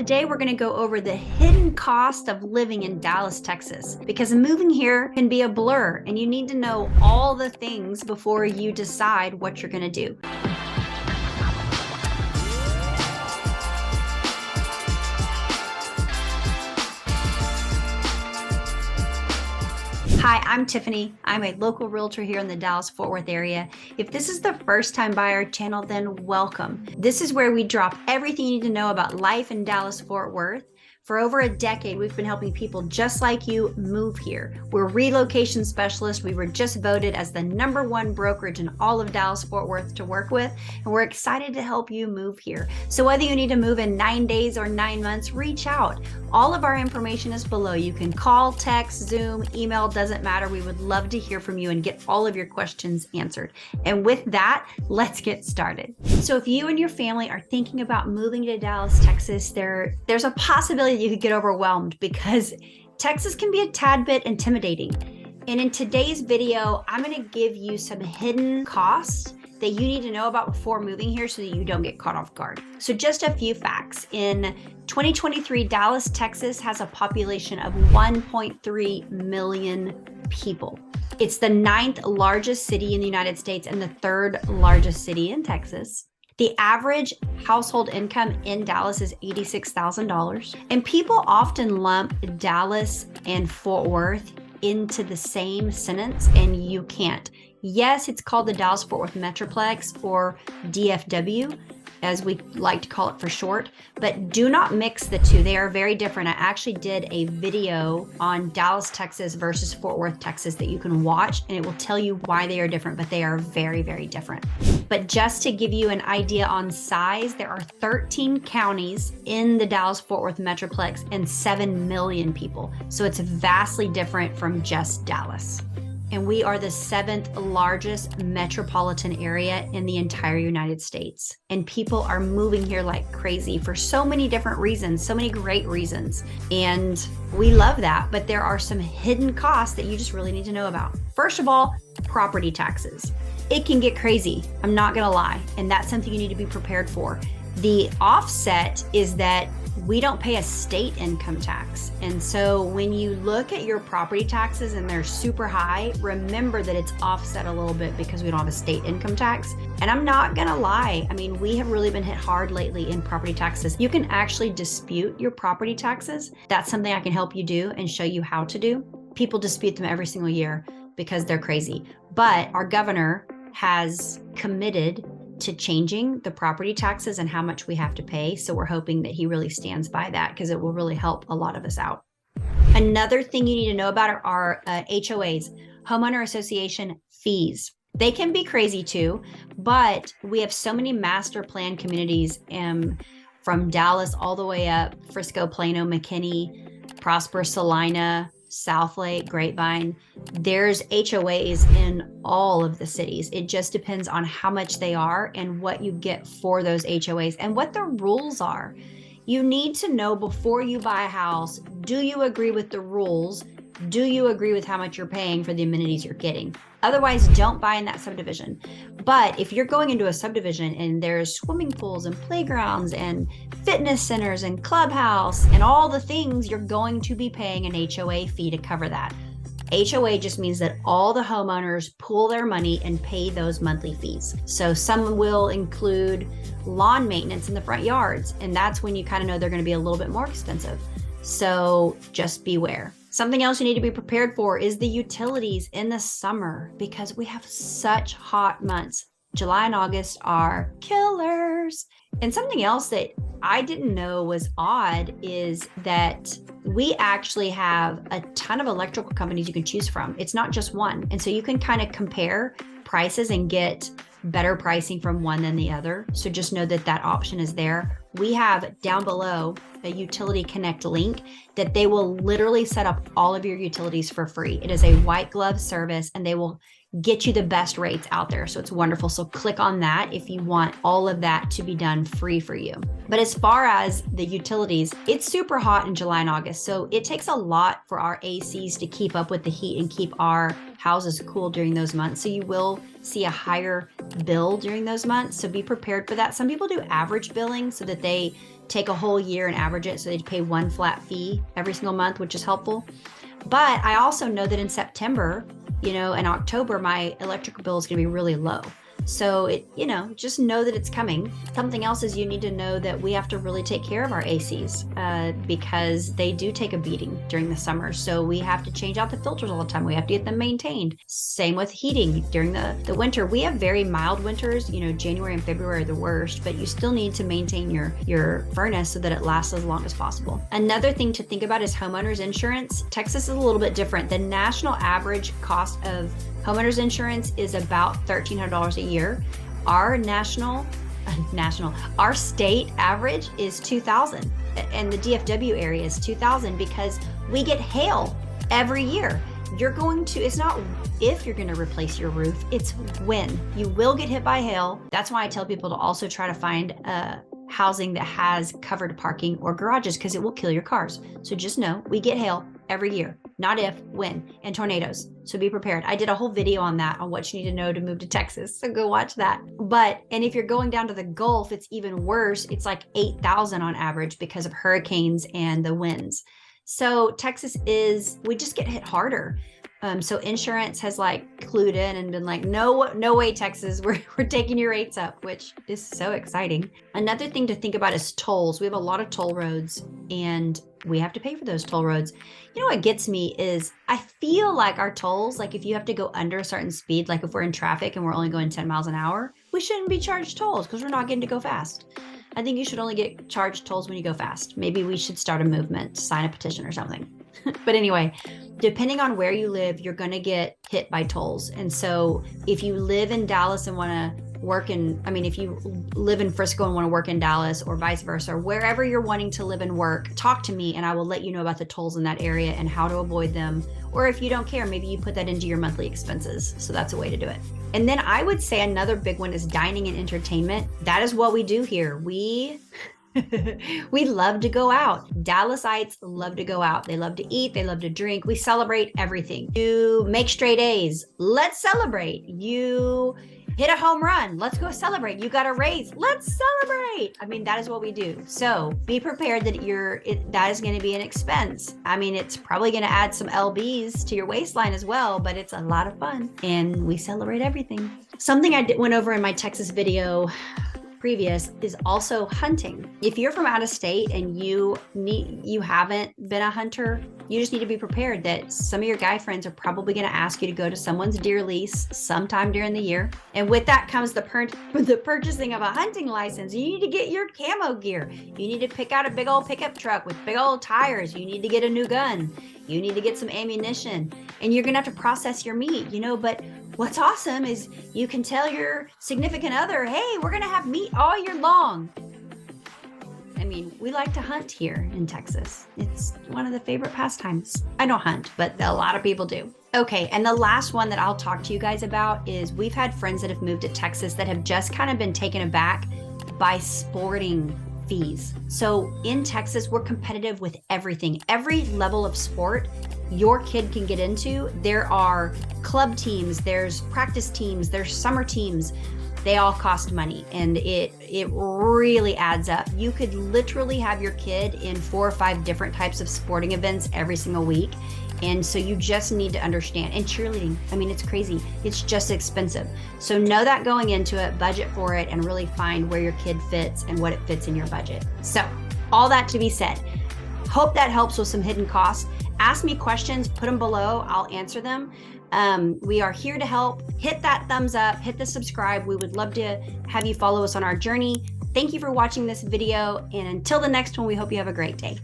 Today, we're going to go over the hidden cost of living in Dallas, Texas, because moving here can be a blur and you need to know all the things before you decide what you're going to do. Hi, I'm Tiffany. I'm a local realtor here in the Dallas-Fort Worth area. If this is the first time by our channel, then welcome. This is where we drop everything you need to know about life in Dallas-Fort Worth. For over a decade, we've been helping people just like you move here. We're relocation specialists. We were just voted as the #1 brokerage in all of Dallas-Fort Worth to work with, and we're excited to help you move here. So whether you need to move in 9 days or 9 months, reach out. All of our information is below. You can call, text, Zoom, email, doesn't matter. We would love to hear from you and get all of your questions answered. And with that, let's get started. So if you and your family are thinking about moving to Dallas, Texas, there's a possibility you could get overwhelmed because Texas can be a tad bit intimidating. And in today's video, I'm going to give you some hidden costs that you need to know about before moving here so that you don't get caught off guard. So just a few facts. In 2023, Dallas, Texas has a population of 1.3 million people. It's the 9th largest city in the United States and the 3rd largest city in Texas. The average household income in Dallas is $86,000. And people often lump Dallas and Fort Worth into the same sentence, and you can't. Yes, it's called the Dallas-Fort Worth metroplex, or DFW, as we like to call it for short, but do not mix the two. They are very different. I actually did a video on Dallas, Texas versus Fort Worth, Texas that you can watch, and it will tell you why they are different, but they are very, very different. But just to give you an idea on size, there are 13 counties in the Dallas-Fort Worth metroplex and 7 million people. So it's vastly different from just Dallas. And we are the 7th largest metropolitan area in the entire United States. And people are moving here like crazy for so many different reasons, so many great reasons. And we love that, but there are some hidden costs that you just really need to know about. First of all, property taxes. It can get crazy, I'm not gonna lie, and that's something you need to be prepared for. The offset is that we don't pay a state income tax. And so when you look at your property taxes and they're super high, remember that it's offset a little bit because we don't have a state income tax. And I'm not gonna lie, I mean, we have really been hit hard lately in property taxes. You can actually dispute your property taxes. That's something I can help you do and show you how to do. People dispute them every single year because they're crazy. But our governor has committed to changing the property taxes and how much we have to pay. So we're hoping that he really stands by that because it will really help a lot of us out. Another thing you need to know about are HOAs, homeowner association fees. They can be crazy too, but we have so many master plan communities from Dallas all the way up, Frisco, Plano, McKinney, Prosper, Salina, Southlake, Grapevine. There's HOAs in all of the cities. It just depends on how much they are and what you get for those HOAs and what the rules are. You need to know before you buy a house, do you agree with the rules? Do you agree with how much you're paying for the amenities you're getting? Otherwise, don't buy in that subdivision. But if you're going into a subdivision and there's swimming pools and playgrounds and fitness centers and clubhouse and all the things, you're going to be paying an HOA fee to cover that. HOA just means that all the homeowners pool their money and pay those monthly fees. So some will include lawn maintenance in the front yards, and that's when you kind of know they're going to be a little bit more expensive. So just beware. Something else you need to be prepared for is the utilities in the summer because we have such hot months. July and August are killers. And something else that I didn't know was odd is that we actually have a ton of electrical companies you can choose from. It's not just one. And so you can kind of compare prices and get better pricing from one than the other. So just know that that option is there. We have down below a utility connect link that they will literally set up all of your utilities for free. It is a white glove service and they will get you the best rates out there. So it's wonderful. So click on that if you want all of that to be done free for you. But as far as the utilities, it's super hot in July and August. So it takes a lot for our ACs to keep up with the heat and keep our houses cool during those months. So you will see a higher bill during those months. So be prepared for that. Some people do average billing so that they take a whole year and average it. So they pay one flat fee every single month, which is helpful. But I also know that in September, in October, my electrical bill is going to be really low. So just know that it's coming. Something else is you need to know that we have to really take care of our ACs because they do take a beating during the summer. So we have to change out the filters all the time. We have to get them maintained. Same with heating during the winter. We have very mild winters. January and February are the worst, but you still need to maintain your furnace so that it lasts as long as possible. Another thing to think about is homeowners insurance. Texas is a little bit different. The national average cost of homeowners insurance is about $1,300 a year. Our our state average is $2,000, and the DFW area is $2,000 because we get hail every year. It's not if you're going to replace your roof, it's when. You will get hit by hail. That's why I tell people to also try to find housing that has covered parking or garages because it will kill your cars. So just know we get hail every year, not if, when, and tornadoes. So be prepared. I did a whole video on that, on what you need to know to move to Texas. So go watch that. And if you're going down to the Gulf, it's even worse. It's like 8,000 on average because of hurricanes and the winds. So Texas we just get hit harder. So insurance has clued in and been like, no way, Texas, we're taking your rates up, which is so exciting. Another thing to think about is tolls. We have a lot of toll roads and we have to pay for those toll roads. What gets me is I feel like our tolls, if you have to go under a certain speed, like if we're in traffic and we're only going 10 miles an hour, we shouldn't be charged tolls because we're not getting to go fast. I think you should only get charged tolls when you go fast. Maybe we should start a movement, sign a petition or something. But anyway, depending on where you live, you're going to get hit by tolls. And so if you live in Dallas and want to if you live in Frisco and want to work in Dallas or vice versa, or wherever you're wanting to live and work, talk to me and I will let you know about the tolls in that area and how to avoid them. Or if you don't care, maybe you put that into your monthly expenses. So that's a way to do it. And then I would say another big one is dining and entertainment. That is what we do here. We love to go out. Dallasites love to go out. They love to eat. They love to drink. We celebrate everything. You make straight A's. Let's celebrate. You hit a home run. Let's go celebrate. You got a raise. Let's celebrate. That is what we do. So be prepared that that is going to be an expense. It's probably going to add some LBs to your waistline as well, but it's a lot of fun and we celebrate everything. Something I went over in my Texas video previous is also hunting. If you're from out of state and you haven't been a hunter, you just need to be prepared that some of your guy friends are probably going to ask you to go to someone's deer lease sometime during the year. And with that comes the purchasing of a hunting license. You need to get your camo gear. You need to pick out a big old pickup truck with big old tires. You need to get a new gun. You need to get some ammunition, and you're going to have to process your meat, but what's awesome is you can tell your significant other, hey, we're going to have meat all year long. We like to hunt here in Texas. It's one of the favorite pastimes. I don't hunt, but a lot of people do. Okay, and the last one that I'll talk to you guys about is we've had friends that have moved to Texas that have just kind of been taken aback by sporting fees. So in Texas, we're competitive with everything. Every level of sport your kid can get into. There are club teams, there's practice teams, there's summer teams. They all cost money and it really adds up. You could literally have your kid in 4 or 5 different types of sporting events every single week. And so you just need to understand. And cheerleading, it's crazy. It's just expensive. So know that going into it, budget for it, and really find where your kid fits and what it fits in your budget. So all that to be said, hope that helps with some hidden costs. Ask me questions, put them below, I'll answer them. We are here to help. Hit that thumbs up, hit the subscribe. We would love to have you follow us on our journey. Thank you for watching this video. And until the next one, we hope you have a great day.